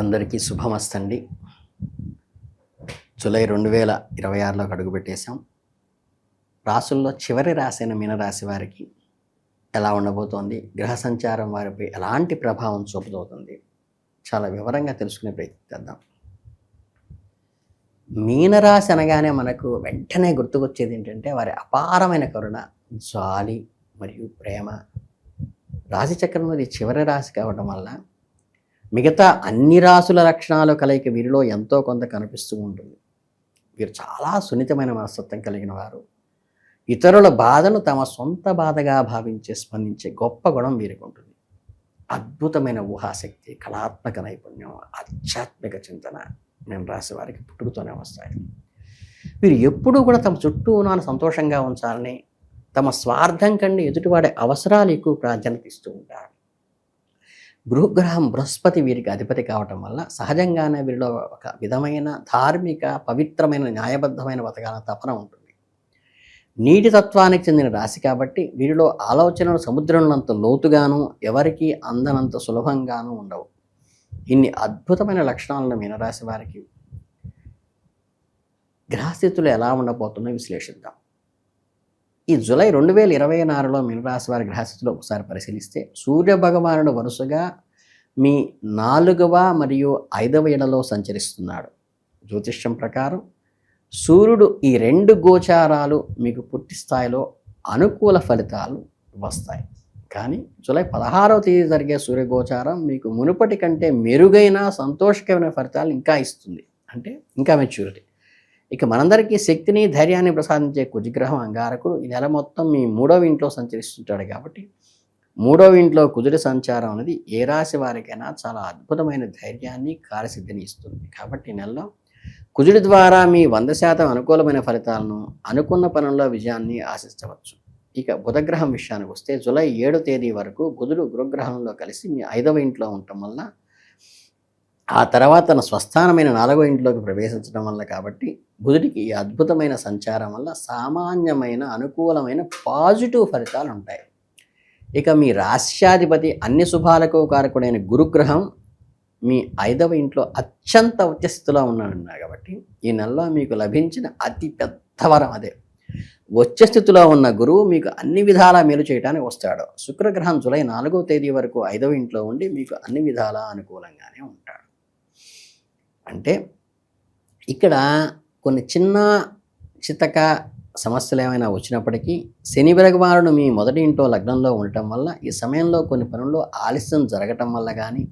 అందరికీ శుభమస్తండి. జూలై 2026లోకి అడుగుపెట్టేశాం. రాసుల్లో చివరి రాశి అయిన మీనరాశి వారికి ఎలా ఉండబోతోంది, గ్రహ సంచారం వారిపై ఎలాంటి ప్రభావం చూపబోతుంది, చాలా వివరంగా తెలుసుకునే ప్రయత్నం చేద్దాం. మీనరాశి అనగానే మనకు వెంటనే గుర్తుకొచ్చేది ఏంటంటే వారి అపారమైన కరుణ, జాలి మరియు ప్రేమ. రాశి చక్రంలో ఇది చివరి రాశి కావడం వల్ల మిగతా అన్ని రాసుల లక్షణాలు కలయిక వీరిలో ఎంతో కొంత కనిపిస్తూ ఉంటుంది. వీరు చాలా సున్నితమైన మనస్తత్వం కలిగిన వారు. ఇతరుల బాధను తమ సొంత బాధగా భావించే స్పందించే గొప్ప గుణం వీరికి ఉంటుంది. అద్భుతమైన ఊహాశక్తి, కళాత్మక నైపుణ్యం, ఆధ్యాత్మిక చింతన నేను రాసే వారికి పుట్టుకతోనే వస్తాయి. వీరు ఎప్పుడూ కూడా తమ చుట్టూ ఉన్న సంతోషంగా ఉంచాలని, తమ స్వార్థం కంటే ఎదుటివాడే అవసరాలు ఎక్కువ ప్రాధాన్యత ఇస్తూ ఉంటారు. గురుగ్రహం బృహస్పతి వీరికి అధిపతి కావటం వల్ల సహజంగానే వీరిలో ఒక విధమైన ధార్మిక, పవిత్రమైన, న్యాయబద్ధమైన బతకాల తపన ఉంటుంది. నీటి తత్వానికి చెందిన రాశి కాబట్టి వీరిలో ఆలోచనలు సముద్రంలంత లోతుగాను, ఎవరికి అందనంత సులభంగానూ ఉండవు. ఇన్ని అద్భుతమైన లక్షణాలను మీనరాశి వారికి గ్రహస్థితులు ఎలా ఉండబోతున్నాయో విశ్లేషిద్దాం. ఈ జూలై 2026లో మీనరాశి వారి గ్రహస్థితిలో ఒకసారి పరిశీలిస్తే సూర్య భగవానుడు వరుసగా మీ 4వ మరియు 5వ ఇళ్లలో సంచరిస్తున్నాడు. జ్యోతిష్యం ప్రకారం సూర్యుడు ఈ 2 గోచారాలు మీకు పూర్తి స్థాయిలో అనుకూల ఫలితాలు వస్తాయి. కానీ జూలై 16వ తేదీ జరిగే సూర్యగోచారం మీకు మునుపటి కంటే మెరుగైన, సంతోషకరమైన ఫలితాలు ఇంకా ఇస్తుంది. అంటే ఇంకా మెచ్యూరిటీ. ఇక మనందరికీ శక్తిని, ధైర్యాన్ని ప్రసాదించే కుజగ్రహం అంగారకుడు ఈ నెల మొత్తం మీ 3వ ఇంట్లో సంచరిస్తుంటాడు. కాబట్టి 3వ ఇంట్లో కుజుడి సంచారం అనేది ఏ రాశి వారికైనా చాలా అద్భుతమైన ధైర్యాన్ని, కార్యసిద్ధిని ఇస్తుంది. కాబట్టి ఈ నెలలో కుజుడి ద్వారా మీ 100% అనుకూలమైన ఫలితాలను, అనుకున్న పనుల్లో విజయాన్ని ఆశించవచ్చు. ఇక బుధగ్రహం విషయానికి వస్తే జూలై 7 తేదీ వరకు బుధుడు గురుగ్రహంలో కలిసి మీ 5వ ఇంట్లో ఉండటం వల్ల, ఆ తర్వాత తన స్వస్థానమైన 4వ ఇంట్లోకి ప్రవేశించడం వల్ల, కాబట్టి బుధుడికి ఈ అద్భుతమైన సంచారం వల్ల సామాన్యమైన, అనుకూలమైన పాజిటివ్ ఫలితాలు ఉంటాయి. ఇక మీ రాశ్యాధిపతి, అన్ని శుభాలకు కారకుడైన గురుగ్రహం మీ 5వ ఇంట్లో అత్యంత ఉచ్చస్థితిలో ఉన్నాడు. కాబట్టి ఈ నెలలో మీకు లభించిన అతి పెద్ద వరం అదే. ఉచ్చస్థితిలో ఉన్న గురువు మీకు అన్ని విధాలా మేలు చేయడానికి వస్తాడు. శుక్రగ్రహం జూలై 4వ తేదీ వరకు 5వ ఇంట్లో ఉండి మీకు అన్ని విధాలా అనుకూలంగానే ఉంటాడు. అంటే ఇక్కడ కొన్ని చిన్న చితక సమస్యలు ఏమైనా వచ్చినప్పటికీ శని భగవానుడు మీ మొదటి ఇంట్లో లగ్నంలో ఉండటం వల్ల ఈ సమయంలో కొన్ని పనుల్లో ఆలస్యం జరగటం వల్ల కానీ,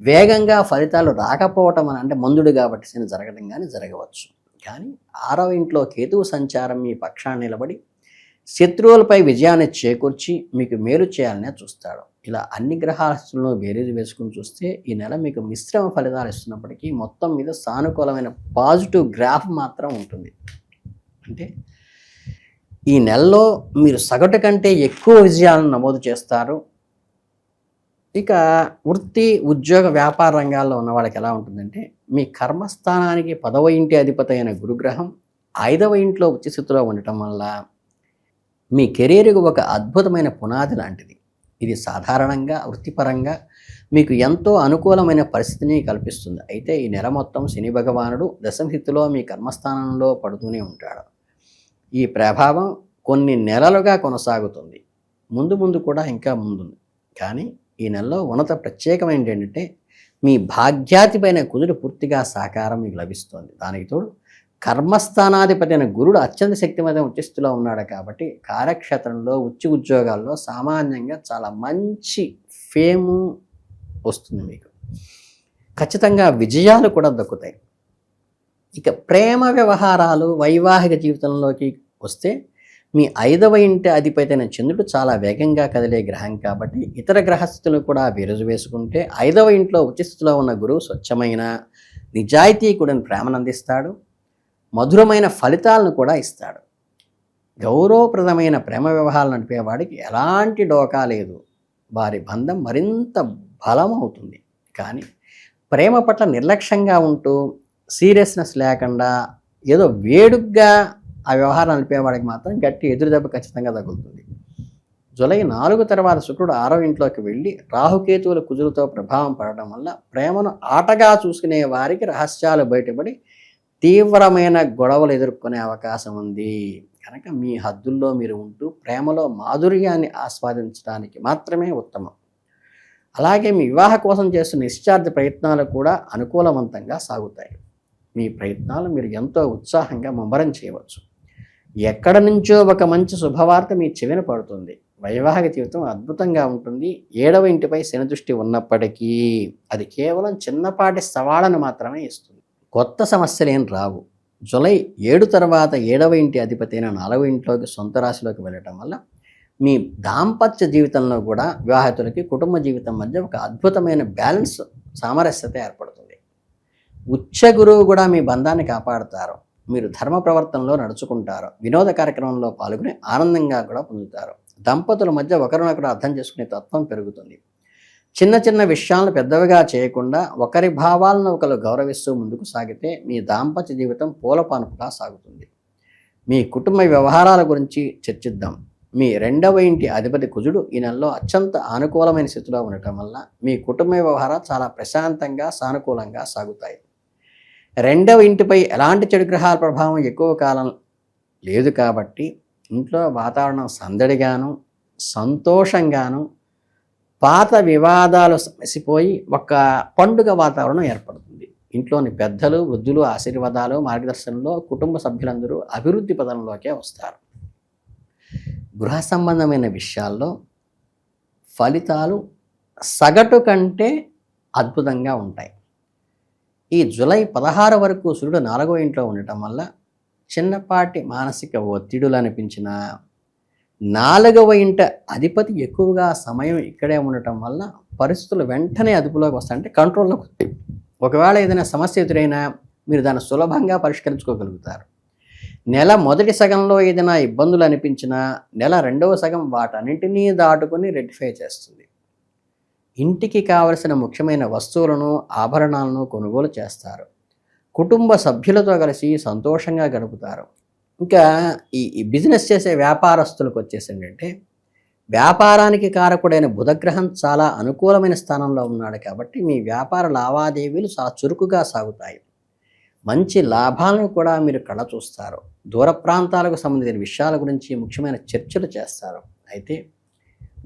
వేగంగా ఫలితాలు రాకపోవటం అని, అంటే మందుడు కాబట్టి శని జరగడం కానీ జరగవచ్చు. కానీ 6వ ఇంట్లో కేతువు సంచారం మీ పక్షాన్ని నిలబడి శత్రువులపై విజయాన్ని చేకూర్చి మీకు మేలు చేయాలనే చూస్తాడు. ఇలా అన్ని గ్రహాలను బేరీజు వేసుకుని చూస్తే ఈ నెల మీకు మిశ్రమ ఫలితాలు ఇస్తున్నప్పటికీ మొత్తం మీద సానుకూలమైన పాజిటివ్ గ్రాఫ్ మాత్రం ఉంటుంది. అంటే ఈ నెలలో మీరు సగటు కంటే ఎక్కువ విజయాలను నమోదు చేస్తారు. ఇక వృత్తి, ఉద్యోగ, వ్యాపార రంగాల్లో ఉన్న వాళ్ళకి ఎలా ఉంటుందంటే, మీ కర్మస్థానానికి 10వ ఇంటి అధిపతి అయిన గురుగ్రహం 5వ ఇంట్లో ఉచ్చస్థితిలో ఉండటం వల్ల మీ కెరీర్కు ఒక అద్భుతమైన పునాది లాంటిది. ఇది సాధారణంగా వృత్తిపరంగా మీకు ఎంతో అనుకూలమైన పరిస్థితిని కల్పిస్తుంది. అయితే ఈ నెల మొత్తం శని భగవానుడు దశమస్థితిలో మీ కర్మస్థానంలో పడుతూనే ఉంటాడు. ఈ ప్రభావం కొన్ని నెలలుగా కొనసాగుతుంది. ముందు కూడా ఇంకా ముందుంది. కానీ ఈ నెలలో ఉన్నత ప్రత్యేకమైనది ఏంటంటే, మీ భాగ్యాధిపైన కుజుడు పూర్తిగా సహకారం మీకు లభిస్తుంది. దానికి తోడు కర్మస్థానాధిపతి అయిన గురుడు అత్యంత శక్తివంతమైన ఉచ్చస్థితిలో ఉన్నాడు. కాబట్టి కార్యక్షేత్రంలో, ఉద్యోగాల్లో సామాన్యంగా చాలా మంచి ఫేము వస్తుంది. మీకు ఖచ్చితంగా విజయాలు కూడా దక్కుతాయి. ఇక ప్రేమ వ్యవహారాలు, వైవాహిక జీవితంలోకి వస్తే మీ 5వ ఇంటి అధిపతి అయిన చంద్రుడు చాలా వేగంగా కదిలే గ్రహం కాబట్టి ఇతర గ్రహస్థితులు కూడా బేరుజు వేసుకుంటే 5వ ఇంట్లో ఉచ్చస్థితిలో ఉన్న గురువు స్వచ్ఛమైన, నిజాయితీ కూడిన ప్రేమను అందిస్తాడు. మధురమైన ఫలితాలను కూడా ఇస్తాడు. గౌరవప్రదమైన ప్రేమ వ్యవహారాలు నడిపేవాడికి ఎలాంటి డోకా లేదు. వారి బంధం మరింత బలమవుతుంది. కానీ ప్రేమ పట్ల నిర్లక్ష్యంగా ఉంటూ, సీరియస్నెస్ లేకుండా ఏదో వేడుగ్గా ఆ వ్యవహారం నడిపేవాడికి మాత్రం గట్టి ఎదురుదెబ్బ ఖచ్చితంగా తగులుతుంది. జూలై 4 తర్వాత శుక్రుడు 6వ ఇంట్లోకి వెళ్ళి రాహుకేతువుల కుజులతో ప్రభావం పడడం వల్ల ప్రేమను ఆటగా చూసుకునే వారికి రహస్యాలు బయటపడి తీవ్రమైన గొడవలు ఎదుర్కొనే అవకాశం ఉంది. కనుక మీ హద్దుల్లో మీరు ఉంటూ ప్రేమలో మాధుర్యాన్ని ఆస్వాదించడానికి మాత్రమే ఉత్తమం. అలాగే మీ వివాహ కోసం చేస్తున్న నిశ్చార్థ ప్రయత్నాలు కూడా అనుకూలవంతంగా సాగుతాయి. మీ ప్రయత్నాలు మీరు ఎంతో ఉత్సాహంగా ముమ్మరం చేయవచ్చు. ఎక్కడి నుంచో ఒక మంచి శుభవార్త మీ చెవిన పడుతుంది. వైవాహిక జీవితం అద్భుతంగా ఉంటుంది. 7వ ఇంటిపై శని దృష్టి ఉన్నప్పటికీ అది కేవలం చిన్నపాటి సవాళ్ళను మాత్రమే ఇస్తుంది. కొత్త సమస్యలేం రావు. జూలై 7 తర్వాత 7వ ఇంటి అధిపతి అయిన 4వ ఇంట్లోకి సొంత రాశిలోకి వెళ్ళటం వల్ల మీ దాంపత్య జీవితంలో కూడా వివాహితులకి కుటుంబ జీవితం మధ్య ఒక అద్భుతమైన బ్యాలెన్స్ సామరస్యత ఏర్పడుతుంది. ఉచ్చ గురువు కూడా మీ బంధాన్ని కాపాడుతారు. మీరు ధర్మ ప్రవర్తనలో నడుచుకుంటారు. వినోద కార్యక్రమంలో పాల్గొని ఆనందంగా కూడా పొందుతారు. దంపతుల మధ్య ఒకరినొకరు అర్థం చేసుకునే తత్వం పెరుగుతుంది. చిన్న చిన్న విషయాలను పెద్దవిగా చేయకుండా ఒకరి భావాలను ఒకరు గౌరవిస్తూ ముందుకు సాగితే మీ దాంపత్య జీవితం పూలపానుపుగా సాగుతుంది. మీ కుటుంబ వ్యవహారాల గురించి చర్చిద్దాం. మీ 2వ ఇంటి అధిపతి కుజుడు ఈ నెలలో అత్యంత అనుకూలమైన స్థితిలో ఉండటం వల్ల మీ కుటుంబ వ్యవహారాలు చాలా ప్రశాంతంగా సానుకూలంగా సాగుతాయి. 2వ ఇంటిపై ఎలాంటి చెడు గ్రహాల ప్రభావం ఎక్కువ కాలం లేదు కాబట్టి ఇంట్లో వాతావరణం సందడిగాను సంతోషంగాను పాత వివాదాలు సమసిపోయి ఒక పండుగ వాతావరణం ఏర్పడుతుంది. ఇంట్లోని పెద్దలు వృద్ధులు ఆశీర్వాదాలు మార్గదర్శనంలో కుటుంబ సభ్యులందరూ అభివృద్ధి పదంలోకే వస్తారు. గృహ సంబంధమైన విషయాల్లో ఫలితాలు సగటు కంటే అద్భుతంగా ఉంటాయి. ఈ జూలై 16 వరకు సూర్యుడు 4వ ఇంట్లో ఉండటం వల్ల చిన్నపాటి మానసిక ఒత్తిడులు అనిపించిన 4వ ఇంట అధిపతి ఎక్కువగా సమయం ఇక్కడే ఉండటం వల్ల పరిస్థితులు వెంటనే అదుపులోకి వస్తాయంటే కంట్రోల్లోకి వస్తాయి. ఒకవేళ ఏదైనా సమస్య ఎదురైనా మీరు దాన్ని సులభంగా పరిష్కరించుకోగలుగుతారు. నెల మొదటి సగంలో ఏదైనా ఇబ్బందులు అనిపించినా నెల 2వ సగం వాటన్నింటినీ దాటుకొని రెక్టిఫై చేస్తుంది. ఇంటికి కావలసిన ముఖ్యమైన వస్తువులను ఆభరణాలను కొనుగోలు చేస్తారు. కుటుంబ సభ్యులతో కలిసి సంతోషంగా గడుపుతారు. ఇంకా ఈ బిజినెస్ చేసే వ్యాపారస్తులకు వచ్చేసి ఏంటంటే వ్యాపారానికి కారకుడైన బుధగ్రహం చాలా అనుకూలమైన స్థానంలో ఉన్నాడు కాబట్టి మీ వ్యాపార లావాదేవీలు చాలా చురుకుగా సాగుతాయి. మంచి లాభాలను కూడా మీరు కళ చూస్తారు. దూర ప్రాంతాలకు సంబంధించిన విషయాల గురించి ముఖ్యమైన చర్చలు చేస్తారు. అయితే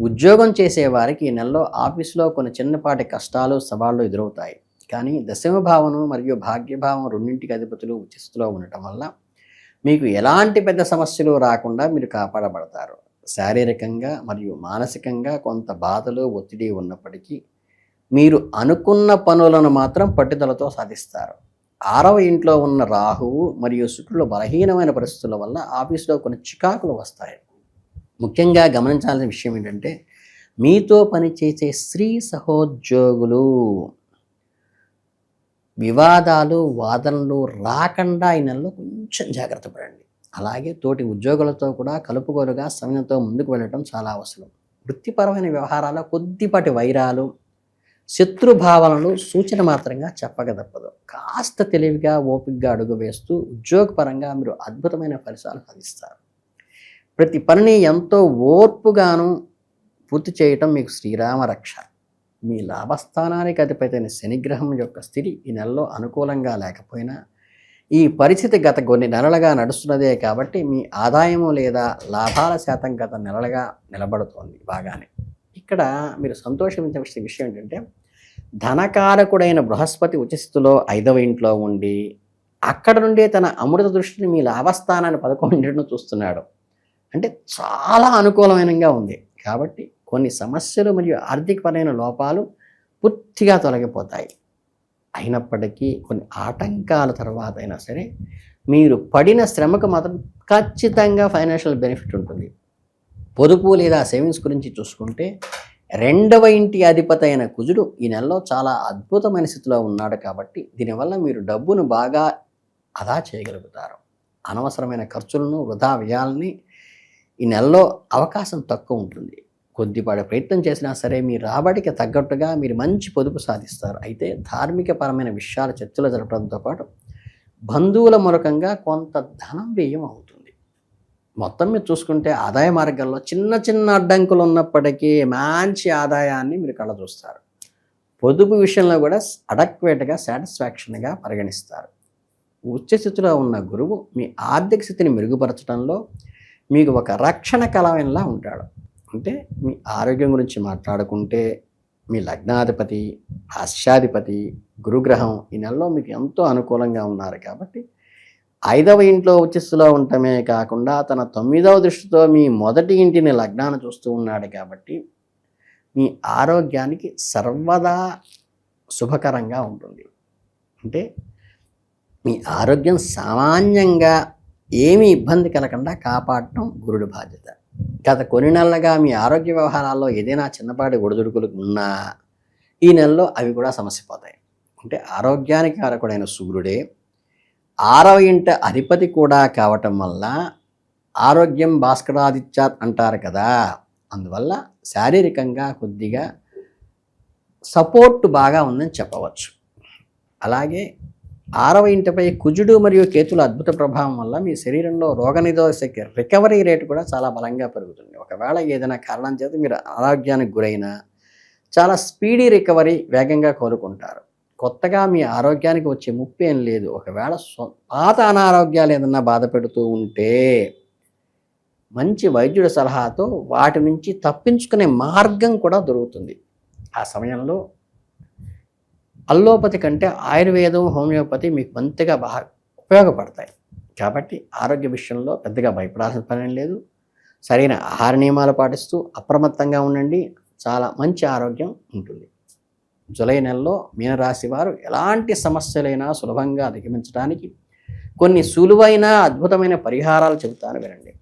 ఉద్యోగం చేసేవారికి ఈ నెలలో ఆఫీసులో కొన్ని చిన్నపాటి కష్టాలు సవాళ్లు ఎదురవుతాయి. కానీ దశమ భావము మరియు భాగ్యభావం రెండింటికి అధిపతులు ఉచిస్తులో ఉండటం వల్ల మీకు ఎలాంటి పెద్ద సమస్యలు రాకుండా మీరు కాపాడబడతారు. శారీరకంగా మరియు మానసికంగా కొంత బాధలు ఒత్తిడి ఉన్నప్పటికీ మీరు అనుకున్న పనులను మాత్రం పట్టుదలతో సాధిస్తారు. 6వ ఇంట్లో ఉన్న రాహువు మరియు శుక్రులు బలహీనమైన పరిస్థితుల వల్ల ఆఫీసులో కొన్ని చికాకులు వస్తాయి. ముఖ్యంగా గమనించాల్సిన విషయం ఏంటంటే మీతో పనిచేసే స్త్రీ సహోద్యోగులు వివాదాలు వాదనలు రాకుండా ఈ నెలలో కొంచెం జాగ్రత్త పడండి. అలాగే తోటి ఉద్యోగులతో కూడా కలుపుకోలుగా సమయంతో ముందుకు వెళ్ళడం చాలా అవసరం. వృత్తిపరమైన వ్యవహారాల్లో కొద్దిపాటి వైరాలు శత్రుభావనలు సూచన మాత్రంగా చెప్పక తప్పదు. కాస్త తెలివిగా ఓపికగా అడుగు వేస్తూ ఉద్యోగపరంగా మీరు అద్భుతమైన ఫలితాలు సాధిస్తారు. ప్రతి పనిని ఎంతో ఓర్పుగాను పూర్తి చేయటం మీకు శ్రీరామ రక్ష. మీ లాభస్థానానికి అధిపతైన శనిగ్రహం యొక్క స్థితి ఈ నెలలో అనుకూలంగా లేకపోయినా ఈ పరిస్థితి గత కొన్ని నెలలుగా నడుస్తున్నదే కాబట్టి మీ ఆదాయము లేదా లాభాల శాతం గత నెలలుగా నిలబడుతోంది బాగానే. ఇక్కడ మీరు సంతోషించవలసిన విషయం ఏంటంటే ధనకారకుడైన బృహస్పతి ఉచస్థితిలో 5వ ఇంట్లో ఉండి అక్కడ నుండే తన అమృత దృష్టిని మీ లాభస్థానాన్ని 11ను చూస్తున్నాడు. అంటే చాలా అనుకూలమైనగా ఉంది. కాబట్టి కొన్ని సమస్యలు మరియు ఆర్థికపరమైన లోపాలు పూర్తిగా తొలగిపోతాయి. అయినప్పటికీ కొన్ని ఆటంకాల తర్వాత అయినా సరే మీరు పడిన శ్రమకు మాత్రం ఖచ్చితంగా ఫైనాన్షియల్ బెనిఫిట్ ఉంటుంది. పొదుపు లేదా సేవింగ్స్ గురించి చూసుకుంటే 2వ ఇంటి అధిపతి అయిన కుజుడు ఈ నెలలో చాలా అద్భుతమైన స్థితిలో ఉన్నాడు కాబట్టి దీనివల్ల మీరు డబ్బును బాగా ఆదా చేయగలుగుతారు. అనవసరమైన ఖర్చులను వృధా వ్యయాలని ఈ నెలలో అవకాశం తక్కువ ఉంటుంది. కొద్దిపాటి ప్రయత్నం చేసినా సరే మీ రాబడికి తగ్గట్టుగా మీరు మంచి పొదుపు సాధిస్తారు. అయితే ధార్మికపరమైన విషయాల చర్చలు జరపడంతో పాటు బంధువుల మూలకంగా కొంత ధనం వ్యయం అవుతుంది. మొత్తం మీద చూసుకుంటే ఆదాయ మార్గాల్లో చిన్న చిన్న అడ్డంకులు ఉన్నప్పటికీ మంచి ఆదాయాన్ని మీరు కళ్ళ చూస్తారు. పొదుపు విషయంలో కూడా అడక్వేట్గా సాటిస్ఫాక్షన్గా పరిగణిస్తారు. ఉచ్చ స్థితిలో ఉన్న గురువు మీ ఆర్థిక స్థితిని మెరుగుపరచడంలో మీకు ఒక రక్షణ కలవెనలా ఉంటాడు. అంటే మీ ఆరోగ్యం గురించి మాట్లాడుకుంటే మీ లగ్నాధిపతి, రాష్ట్రాధిపతి, గురుగ్రహం ఈ నెలలో మీకు ఎంతో అనుకూలంగా ఉన్నారు కాబట్టి 5వ ఇంట్లో ఉచ్చస్థితిలో ఉండటమే కాకుండా తన 9వ దృష్టితో మీ మొదటి ఇంటిని లగ్నాన్ని చూస్తూ ఉన్నాడు కాబట్టి మీ ఆరోగ్యానికి సర్వదా శుభకరంగా ఉంటుంది. అంటే మీ ఆరోగ్యం సామాన్యంగా ఏమీ ఇబ్బంది కలగకుండా కాపాడటం గురుడి బాధ్యత. గత కొన్ని నెలలుగా మీ ఆరోగ్య వ్యవహారాల్లో ఏదైనా చిన్నపాటి ఒడిదుడుకులు ఉన్నా ఈ నెలలో అవి కూడా సమసిపోతాయి. అంటే ఆరోగ్యానికి కారకుడైన సూర్యుడే 6వ ఇంట అధిపతి కూడా కావటం వల్ల ఆరోగ్యం భాస్కరాదిత్యాత్ అంటారు కదా, అందువల్ల శారీరకంగా కొద్దిగా సపోర్ట్ బాగా ఉందని చెప్పవచ్చు. అలాగే 6వ ఇంటిపై కుజుడు మరియు కేతుల అద్భుత ప్రభావం వల్ల మీ శరీరంలో రోగనిరోధక రికవరీ రేటు కూడా చాలా బలంగా పెరుగుతుంది. ఒకవేళ ఏదైనా కారణం చేత మీరు అనారోగ్యానికి గురైనా చాలా స్పీడీ రికవరీ వేగంగా కోలుకుంటారు. కొత్తగా మీ ఆరోగ్యానికి వచ్చే ముప్పు ఏం లేదు. ఒకవేళ పాత అనారోగ్యాలు ఏదన్నా బాధ పెడుతూ ఉంటే మంచి వైద్యుడి సలహాతో వాటి నుంచి తప్పించుకునే మార్గం కూడా దొరుకుతుంది. ఆ సమయంలో అల్లోపతి కంటే ఆయుర్వేదం, హోమియోపతి మీకు మంచిగా బాగా ఉపయోగపడతాయి. కాబట్టి ఆరోగ్య విషయంలో పెద్దగా భయపడాల్సిన పని లేదు. సరైన ఆహార నియమాలు పాటిస్తూ అప్రమత్తంగా ఉండండి, చాలా మంచి ఆరోగ్యం ఉంటుంది. జూలై నెలలో మీనరాశి వారు ఎలాంటి సమస్యలైనా సులభంగా అధిగమించడానికి కొన్ని సులువైన అద్భుతమైన పరిహారాలు చెబుతాను వినండి.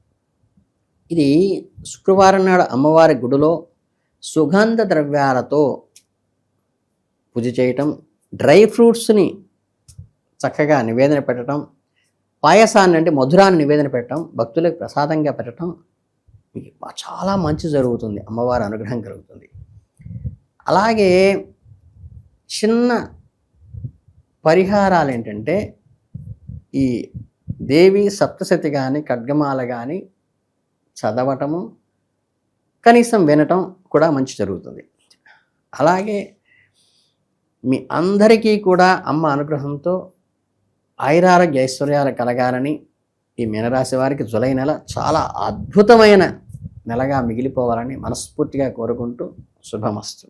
ఇది శుక్రవారం నాడు అమ్మవారి గుడిలో సుగంధ ద్రవ్యాలతో పూజ చేయటం, డ్రై ఫ్రూట్స్ని చక్కగా నివేదన పెట్టడం, పాయసాన్ని అంటే మధురాన్ని నివేదన పెట్టడం, భక్తులకు ప్రసాదంగా పెట్టడం మీకు చాలా మంచి జరుగుతుంది. అమ్మవారి అనుగ్రహం కలుగుతుంది. అలాగే చిన్న పరిహారాలు ఏంటంటే ఈ దేవి సప్తశతి కానీ ఖడ్గమాల కానీ చదవటము, కనీసం వినటం కూడా మంచి జరుగుతుంది. అలాగే మీ అందరికీ కూడా అమ్మ అనుగ్రహంతో ఆయురారోగ్య ఐశ్వర్యాలు కలగాలని ఈ మీనరాశి వారికి జూలై నెల చాలా అద్భుతమైన నెలగా మిగిలిపోవాలని మనస్ఫూర్తిగా కోరుకుంటూ శుభమస్తు.